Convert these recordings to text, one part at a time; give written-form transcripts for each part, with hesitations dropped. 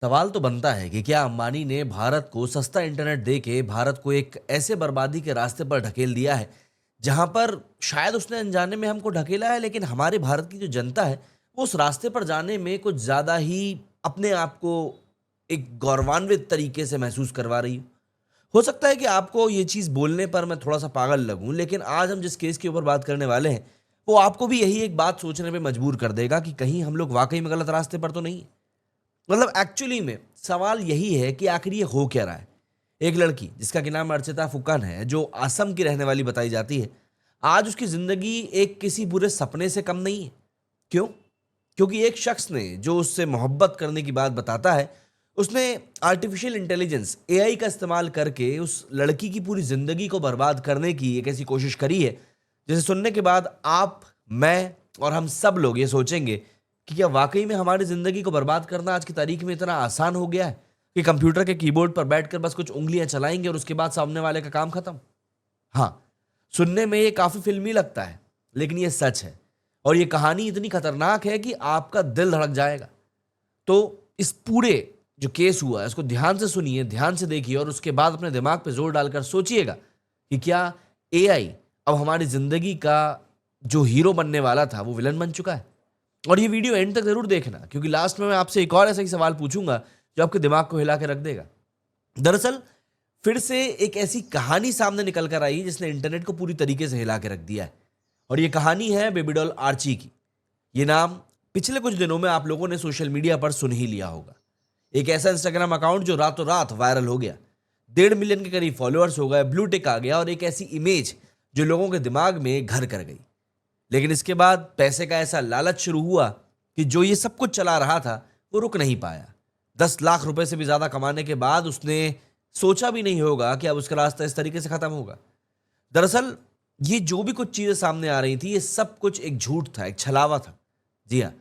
सवाल तो बनता है कि क्या अंबानी ने भारत को सस्ता इंटरनेट देके भारत को एक ऐसे बर्बादी के रास्ते पर ढकेल दिया है जहां पर शायद उसने अनजाने में हमको ढकेला है, लेकिन हमारे भारत की जो जनता है वो उस रास्ते पर जाने में कुछ ज्यादा ही अपने आप को एक गौरवान्वित तरीके से महसूस करवा रही हो सकता है कि आपको ये चीज बोलने पर मैं थोड़ा सा पागल लगूं, लेकिन आज हम जिस केस के ऊपर बात करने वाले हैं वो आपको भी यही एक बात सोचने पे मजबूर कर देगा कि कहीं हम लोग वाकई में गलत रास्ते पर तो नहीं है। मतलब एक्चुअली में सवाल यही है कि आखिर ये हो क्या रहा है। एक लड़की जिसका कि नाम अर्चिता फुकन है, जो असम की रहने वाली बताई जाती है, आज उसकी जिंदगी एक किसी बुरे सपने से कम नहीं है। क्यों? क्योंकि एक शख्स ने जो उससे मोहब्बत करने की बात बताता है, उसने आर्टिफिशियल इंटेलिजेंस एआई का इस्तेमाल करके उस लड़की की पूरी जिंदगी को बर्बाद करने की एक ऐसी कोशिश करी है जिसे सुनने के बाद आप, मैं और हम सब लोग ये सोचेंगे कि क्या वाकई में हमारी जिंदगी को बर्बाद करना आज की तारीख में इतना आसान हो गया है कि कंप्यूटर के कीबोर्ड पर बैठकर बस कुछ उंगलियां चलाएंगे और उसके बाद सामने वाले का काम खत्म। हाँ, सुनने में ये काफी फिल्मी लगता है, लेकिन ये सच है। और ये कहानी इतनी खतरनाक है कि आपका दिल धड़क जाएगा। तो इस पूरे जो केस हुआ है इसको ध्यान से सुनिए, ध्यान से देखिए और उसके बाद अपने दिमाग पे जोर डालकर सोचिएगा कि क्या एआई अब हमारी जिंदगी का जो हीरो बनने वाला था वो विलन बन चुका है। और ये वीडियो एंड तक जरूर देखना, क्योंकि लास्ट में मैं आपसे एक और ऐसा ही सवाल पूछूंगा जो आपके दिमाग को हिला के रख देगा। दरअसल फिर से एक ऐसी कहानी सामने निकल कर आई जिसने इंटरनेट को पूरी तरीके से हिला के रख दिया है। और ये कहानी है बेबीडॉल आर्ची की। ये नाम पिछले कुछ दिनों में आप लोगों ने सोशल मीडिया पर सुन ही लिया होगा। एक ऐसा इंस्टाग्राम अकाउंट जो रातों रात वायरल हो गया, 1.5 मिलियन के करीब फॉलोअर्स हो गए, ब्लू टिक आ गया और एक ऐसी इमेज जो लोगों के दिमाग में घर कर गई। लेकिन इसके बाद पैसे का ऐसा लालच शुरू हुआ कि जो ये सब कुछ चला रहा था वो रुक नहीं पाया। 10 लाख रुपए से भी ज्यादा कमाने के बाद उसने सोचा भी नहीं होगा कि अब उसका रास्ता इस तरीके से खत्म होगा। दरअसल ये जो भी कुछ चीजें सामने आ रही थी ये सब कुछ एक झूठ था, एक छलावा था। जी हाँ,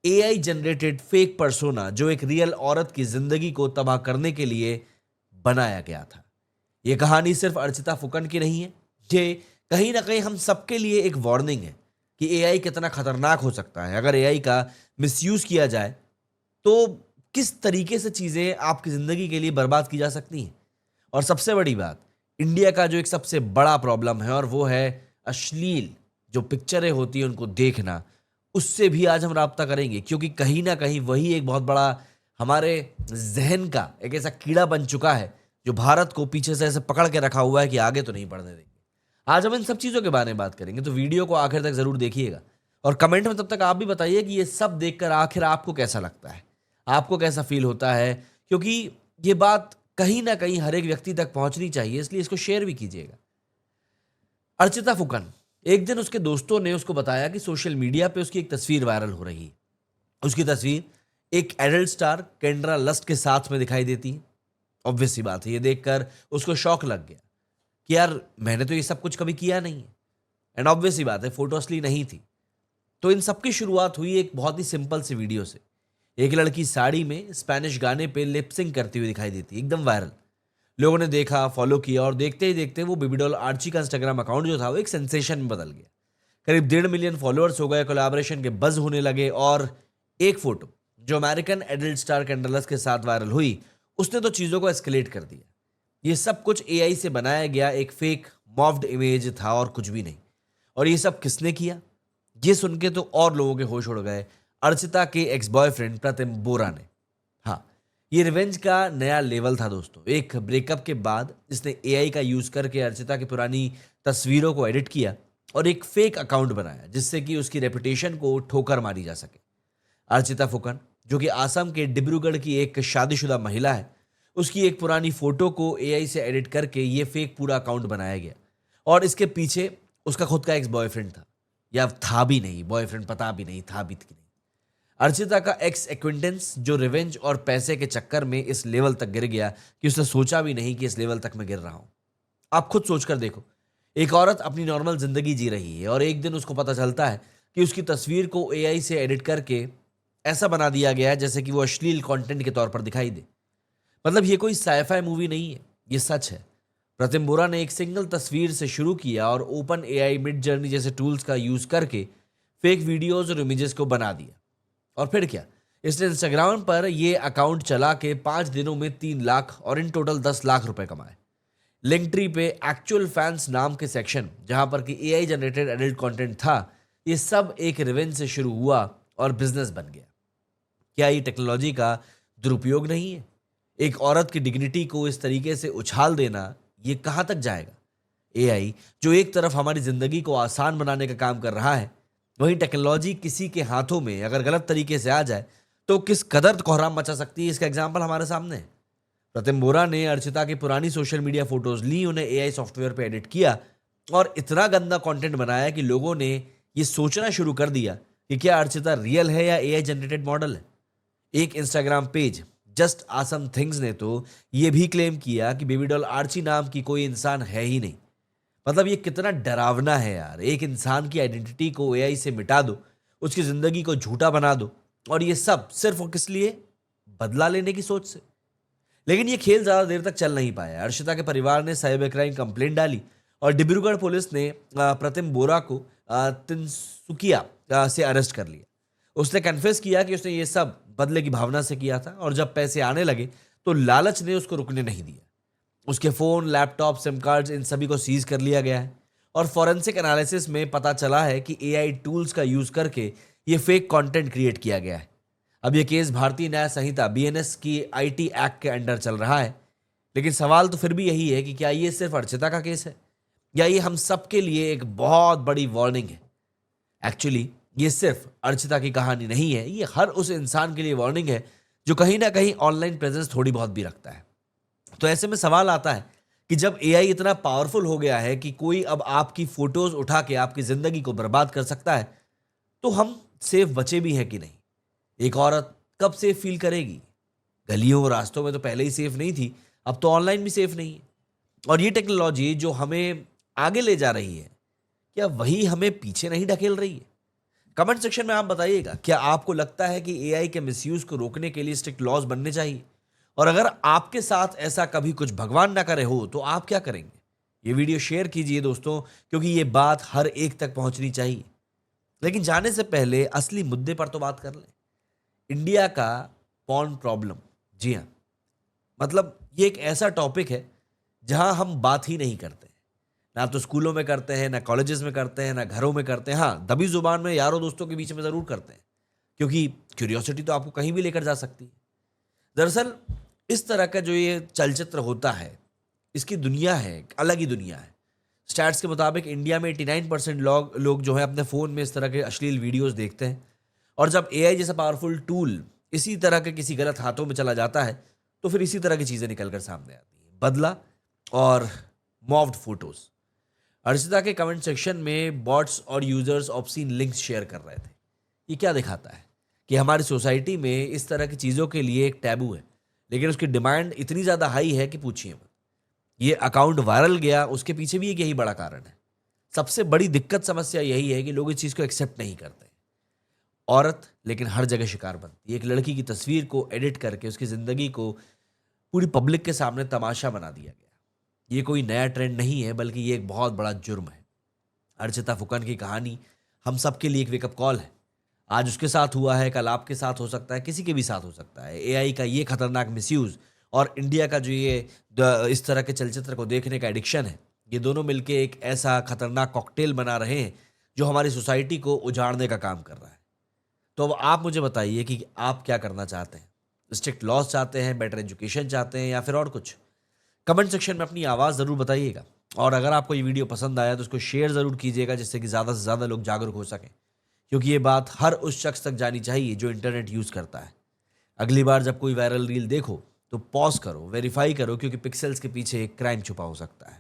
एआई जनरेटेड फेक पर्सोना जो एक रियल औरत की जिंदगी को तबाह करने के लिए बनाया गया था। ये कहानी सिर्फ अर्चिता फुकन की नहीं है, ये कहीं ना कहीं हम सबके लिए एक वार्निंग है कि एआई कितना खतरनाक हो सकता है अगर एआई का मिसयूज किया जाए। तो किस तरीके से चीजें आपकी जिंदगी के लिए बर्बाद की जा सकती हैं। और सबसे बड़ी बात, इंडिया का जो एक सबसे बड़ा प्रॉब्लम है और वो है अश्लील जो पिक्चरें होती हैं उनको देखना, उससे भी आज हम राब्ता करेंगे, क्योंकि कहीं ना कहीं वही एक बहुत बड़ा हमारे जहन का एक ऐसा कीड़ा बन चुका है जो भारत को पीछे से ऐसे पकड़ के रखा हुआ है कि आगे तो नहीं बढ़ने देंगे। आज हम इन सब चीजों के बारे में बात करेंगे, तो वीडियो को आखिर तक जरूर देखिएगा। और कमेंट में तब तक आप भी बताइए कि ये सब देखकर आखिर आपको कैसा लगता है, आपको कैसा फील होता है, क्योंकि ये बात कहीं ना कहीं हर एक व्यक्ति तक पहुंचनी चाहिए, इसलिए इसको शेयर भी कीजिएगा। अर्चिता फुकन, एक दिन उसके दोस्तों ने उसको बताया कि सोशल मीडिया पे उसकी एक तस्वीर वायरल हो रही है। उसकी तस्वीर एक एडल्ट स्टार केंड्रा लस्ट के साथ में दिखाई देती है। ऑब्वियस सी बात है, ये देखकर उसको शौक लग गया कि यार मैंने तो ये सब कुछ कभी किया नहीं है। एंड ऑब्वियस सी बात है, फोटो असली नहीं थी। तो इन सब की शुरुआत हुई एक बहुत ही सिंपल सी वीडियो से। एक लड़की साड़ी में स्पेनिश गाने पे लिपसिंग करती हुई दिखाई देती, एकदम वायरल। लोगों ने देखा, फॉलो किया और देखते ही देखते वो बेबीडॉल आर्ची का इंस्टाग्राम अकाउंट जो था वो एक सेंसेशन में बदल गया। करीब 1.5 मिलियन फॉलोअर्स हो गए, कोलैबोरेशन के बज होने लगे और एक फोटो जो अमेरिकन एडल्ट स्टार कैंडलस के साथ वायरल हुई उसने तो चीज़ों को एस्केलेट कर दिया। ये सब कुछ एआई से बनाया गया एक फेक मॉफ्ड इमेज था और कुछ भी नहीं। और ये सब किसने किया, ये सुन के तो और लोगों के होश उड़ गए। अर्चिता के एक्स बॉयफ्रेंड प्रतिम बोरा ने। हाँ, ये रिवेंज का नया लेवल था दोस्तों। एक ब्रेकअप के बाद इसने एआई का यूज करके अर्चिता की पुरानी तस्वीरों को एडिट किया और एक फेक अकाउंट बनाया जिससे कि उसकी रेपुटेशन को ठोकर मारी जा सके। अर्चिता फुकन, जो कि आसाम के डिब्रूगढ़ की एक शादीशुदा महिला है, उसकी एक पुरानी फोटो को एआई से एडिट करके ये फेक पूरा अकाउंट बनाया गया। और इसके पीछे उसका खुद का एक्स बॉयफ्रेंड था, या था भी नहीं, बॉयफ्रेंड पता भी नहीं था भी कि नहीं। अर्चिता का एक्स एक्विंटेंस जो रिवेंज और पैसे के चक्कर में इस लेवल तक गिर गया कि उसने सोचा भी नहीं कि इस लेवल तक मैं गिर रहा हूं। आप खुद सोचकर देखो, एक औरत अपनी नॉर्मल जिंदगी जी रही है और एक दिन उसको पता चलता है कि उसकी तस्वीर को एआई से एडिट करके ऐसा बना दिया गया है जैसे कि वो अश्लील कंटेंट के तौर पर दिखाई दे। मतलब ये कोई साइफाई मूवी नहीं है, ये सच है। प्रतिम बोरा ने एक सिंगल तस्वीर से शुरू किया और ओपन एआई, मिड जर्नी जैसे टूल्स का यूज करके फेक वीडियोज और इमेजेस को बना दिया। और फिर क्या, इसने इंस्टाग्राम पर ये अकाउंट चला के 5 दिनों में 3 लाख और इन टोटल 10 लाख रुपए कमाए। लिंक ट्री पे एक्चुअल फैंस नाम के सेक्शन जहां पर कि एआई जनरेटेड एडल्ट कंटेंट था, ये सब एक रिवेंज से शुरू हुआ और बिजनेस बन गया। क्या ये टेक्नोलॉजी का दुरुपयोग नहीं है? एक औरत की डिग्निटी को इस तरीके से उछाल देना, ये कहाँ तक जाएगा? एआई जो एक तरफ हमारी जिंदगी को आसान बनाने का काम कर रहा है, वहीं टेक्नोलॉजी किसी के हाथों में अगर गलत तरीके से आ जाए तो किस कदर कोहराम मचा सकती है, इसका एग्जाम्पल हमारे सामने है। प्रतिम बोरा ने अर्चिता की पुरानी सोशल मीडिया फोटोज ली, उन्हें एआई सॉफ्टवेयर पे एडिट किया और इतना गंदा कंटेंट बनाया कि लोगों ने ये सोचना शुरू कर दिया कि क्या अर्चिता रियल है या एआई जनरेटेड मॉडल है। एक Instagram page just awesome things ने तो ये भी क्लेम किया कि बेबी डॉल आर्ची नाम की कोई इंसान है ही नहीं। मतलब ये कितना डरावना है यार। एक इंसान की आइडेंटिटी को एआई से मिटा दो, उसकी जिंदगी को झूठा बना दो, और ये सब सिर्फ और किस लिए? बदला लेने की सोच से। लेकिन ये खेल ज्यादा देर तक चल नहीं पाया। अर्शिता के परिवार ने साइबर क्राइम कंप्लेंट डाली और डिब्रूगढ़ पुलिस ने प्रतिम बोरा को तिनसुकिया से अरेस्ट कर लिया। उसने कन्फेस किया कि उसने ये सब बदले की भावना से किया था और जब पैसे आने लगे तो लालच ने उसको रुकने नहीं दिया। उसके फोन, लैपटॉप, सिम कार्ड्स, इन सभी को सीज कर लिया गया है और फॉरेंसिक एनालिसिस में पता चला है कि एआई टूल्स का यूज करके ये फेक कंटेंट क्रिएट किया गया है। अब ये केस भारतीय न्याय संहिता बीएनएस की आईटी एक्ट के अंडर चल रहा है। लेकिन सवाल तो फिर भी यही है कि क्या ये सिर्फ अर्चिता का केस है या ये हम सबके लिए एक बहुत बड़ी वार्निंग है? एक्चुअली ये सिर्फ अर्चिता की कहानी नहीं है, ये हर उस इंसान के लिए वार्निंग है जो कहीं ना कहीं ऑनलाइन प्रेजेंस थोड़ी बहुत भी रखता है। तो ऐसे में सवाल आता है कि जब एआई इतना पावरफुल हो गया है कि कोई अब आपकी फोटोज उठा के आपकी जिंदगी को बर्बाद कर सकता है, तो हम सेफ बचे भी हैं कि नहीं? एक औरत कब सेफ फील करेगी? गलियों और रास्तों में तो पहले ही सेफ नहीं थी, अब तो ऑनलाइन भी सेफ नहीं है। और ये टेक्नोलॉजी जो हमें आगे ले जा रही है, क्या वही हमें पीछे नहीं ढकेल रही है? कमेंट सेक्शन में आप बताइएगा, क्या आपको लगता है कि एआई के मिसयूज को रोकने के लिए स्ट्रिक्ट लॉज बनने चाहिए? और अगर आपके साथ ऐसा कभी कुछ भगवान ना करे हो तो आप क्या करेंगे? ये वीडियो शेयर कीजिए दोस्तों, क्योंकि ये बात हर एक तक पहुंचनी चाहिए। लेकिन जाने से पहले असली मुद्दे पर तो बात कर लें। इंडिया का पॉर्न प्रॉब्लम। जी हाँ, मतलब ये एक ऐसा टॉपिक है जहां हम बात ही नहीं करते। ना तो स्कूलों में करते हैं, ना कॉलेजेस में करते हैं, ना घरों में करते हैं। हाँ, दबी जुबान में यारों दोस्तों के बीच में जरूर करते हैं, क्योंकि क्यूरियोसिटी तो आपको कहीं भी लेकर जा सकती है। दरअसल इस तरह का जो ये चलचित्र होता है, इसकी दुनिया है, एक अलग ही दुनिया है। स्टैट्स के मुताबिक इंडिया में 89% लोग जो है अपने फ़ोन में इस तरह के अश्लील वीडियोस देखते हैं। और जब एआई जैसा पावरफुल टूल इसी तरह के किसी गलत हाथों में चला जाता है, तो फिर इसी तरह की चीज़ें निकल कर सामने आती हैं। बदला और मॉफ्ड फोटोज। अर्चिता के कमेंट सेक्शन में बॉट्स और यूजर्स ऑब्सीन लिंक्स शेयर कर रहे थे। ये क्या दिखाता है? कि हमारी सोसाइटी में इस तरह की चीज़ों के लिए एक टैबू है, लेकिन उसकी डिमांड इतनी ज़्यादा हाई है कि पूछिए मत। ये अकाउंट वायरल गया, उसके पीछे भी एक यही बड़ा कारण है। सबसे बड़ी दिक्कत, समस्या यही है कि लोग इस चीज़ को एक्सेप्ट नहीं करते। औरत लेकिन हर जगह शिकार बनती है। एक लड़की की तस्वीर को एडिट करके उसकी ज़िंदगी को पूरी पब्लिक के सामने तमाशा बना दिया गया। ये कोई नया ट्रेंड नहीं है, बल्कि ये एक बहुत बड़ा जुर्म है। अर्चिता फुकन की कहानी हम सबके लिए एक वेकअप कॉल है। आज उसके साथ हुआ है, कल आपके साथ हो सकता है, किसी के भी साथ हो सकता है। एआई का ये खतरनाक मिसयूज़ और इंडिया का जो ये इस तरह के चलचित्र को देखने का एडिक्शन है, ये दोनों मिलके एक ऐसा खतरनाक कॉकटेल बना रहे हैं जो हमारी सोसाइटी को उजाड़ने का काम कर रहा है। तो अब आप मुझे बताइए कि आप क्या करना चाहते हैं? स्ट्रिक्ट लॉज चाहते हैं, बेटर एजुकेशन चाहते हैं, या फिर और कुछ? कमेंट सेक्शन में अपनी आवाज़ ज़रूर बताइएगा। और अगर आपको ये वीडियो पसंद आया तो उसको शेयर ज़रूर कीजिएगा, जिससे कि ज़्यादा से ज़्यादा लोग जागरूक हो सकें, क्योंकि ये बात हर उस शख्स तक जानी चाहिए जो इंटरनेट यूज़ करता है। अगली बार जब कोई वायरल रील देखो तो पॉज करो, वेरीफाई करो, क्योंकि पिक्सेल्स के पीछे एक क्राइम छुपा हो सकता है।